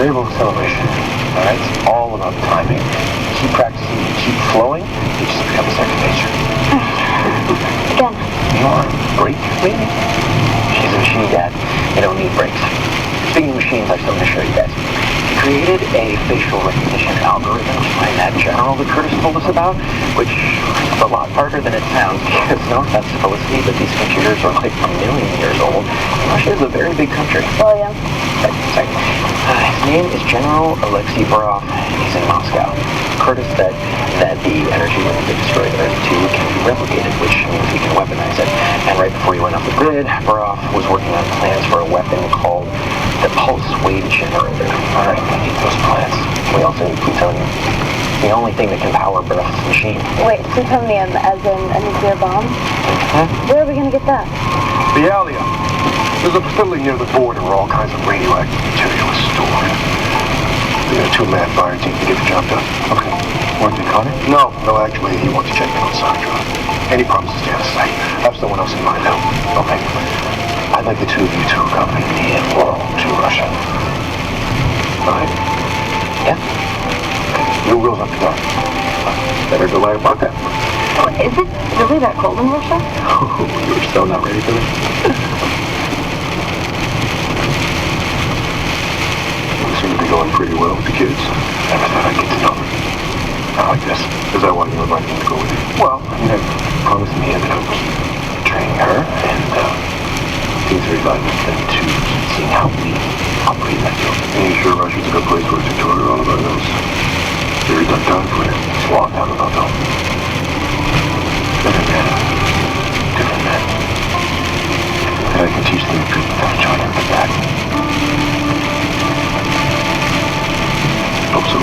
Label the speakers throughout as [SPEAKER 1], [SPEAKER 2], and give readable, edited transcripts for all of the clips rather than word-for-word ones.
[SPEAKER 1] variable acceleration. Alright, it's all about timing. Keep practicing, you keep flowing, you just become a second nature.
[SPEAKER 2] Again.
[SPEAKER 1] You are break, maybe? She's a machine, Dad. They don't need brakes. Speaking of machines, I have something to show you guys. He created a facial recognition algorithm like that general that Curtis told us about, which is a lot harder than it sounds because, no offense to Felicity, but these computers are like a million years old. Russia is a very big country.
[SPEAKER 2] Oh, yeah.
[SPEAKER 1] Sorry. His name is General Alexei Barov. He's in Moscow. Curtis said that the energy that destroyed Earth 2 can be replicated, which means we can weaponize it. And right before he went off the grid, Barov was working on plans for a weapon called the pulse wave generator. Alright, we need those plans. We also need plutonium. The only thing that can power Barov's machine.
[SPEAKER 2] Wait, plutonium as in a nuclear bomb? Where are we going to get that?
[SPEAKER 3] The Alia. There's a facility near the border where all kinds of radioactive material is stored. We got a two-man fire team to get the job done.
[SPEAKER 1] Okay. Want to call it?
[SPEAKER 3] No, actually, he wants to check in on Sandra. And he promises to stay out of sight. Have someone else in mind, though.
[SPEAKER 1] Okay. I'd like the two of you to accompany me to Russia.
[SPEAKER 3] Alright?
[SPEAKER 1] Yeah?
[SPEAKER 3] No wheels up the dark. Better delay about that.
[SPEAKER 2] Oh, is it really that cold in Russia?
[SPEAKER 1] Oh, you're still not ready for this?
[SPEAKER 3] We seem to be going pretty well with the kids. Never thought I'd get to know them. I like this, because I want you to invite them to go with you.
[SPEAKER 1] Well, you promised me that I was training her, and things are valuable to seeing how we operate that field.
[SPEAKER 3] And you sure Russia's a good place for a tutorial on about those? Very dark time for it.
[SPEAKER 1] It's a long time ago, though. Different men. Different men. And I can teach them the good without showing them the bad.
[SPEAKER 3] Hope so.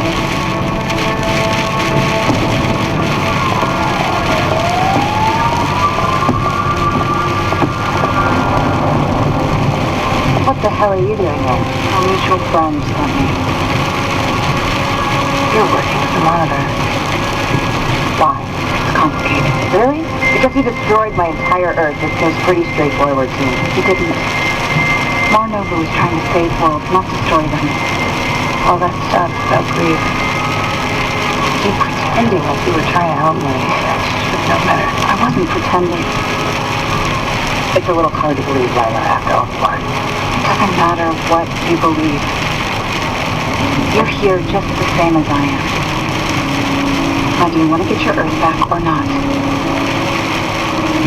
[SPEAKER 2] What the hell are you doing here? Our mutual friend sent me. You're working with the monitor. Why? It's complicated. Really? Because he destroyed my entire Earth. It seems pretty straightforward to me. He didn't. Marnova was trying to save worlds, not destroy them. All that stuff about grief. You pretending like you were trying to help me. It doesn't matter. I wasn't pretending. It's a little hard to believe, Lila, after all the line. It doesn't matter what you believe. You're here just the same as I am. Now, do you want to get your Earth back or not?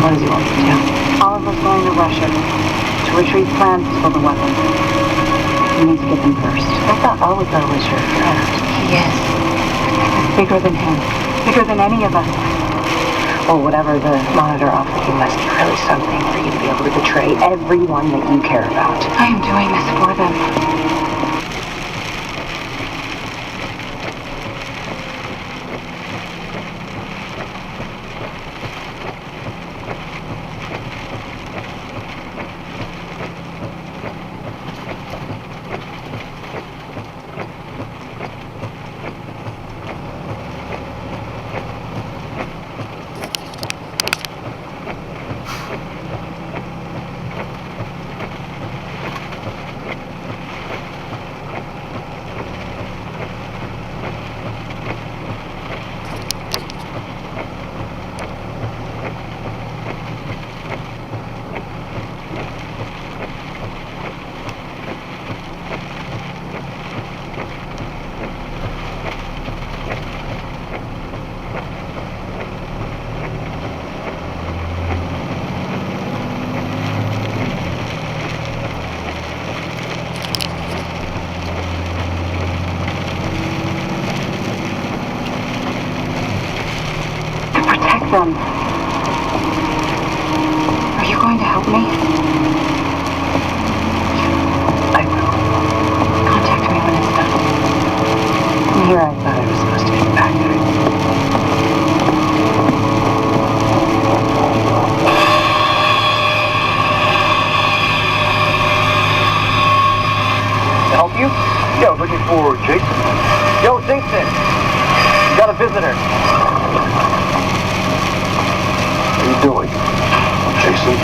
[SPEAKER 2] What does he want you to do? All of us going to Russia to retrieve plans for the weapons. He needs to get them first. I thought Oliver was your friend. He is. Bigger than him. Bigger than any of us. Well, whatever the monitor offered, he must be really something for you to be able to betray everyone that you care about. I am doing this for them. Them. Are you going to help me? I will. Contact me when it's done. From here, I thought I was supposed to be back there.
[SPEAKER 1] To help you?
[SPEAKER 3] Yeah, I was looking for Jason.
[SPEAKER 1] Yo, Jason! You got a visitor.
[SPEAKER 3] How you doing? Jason?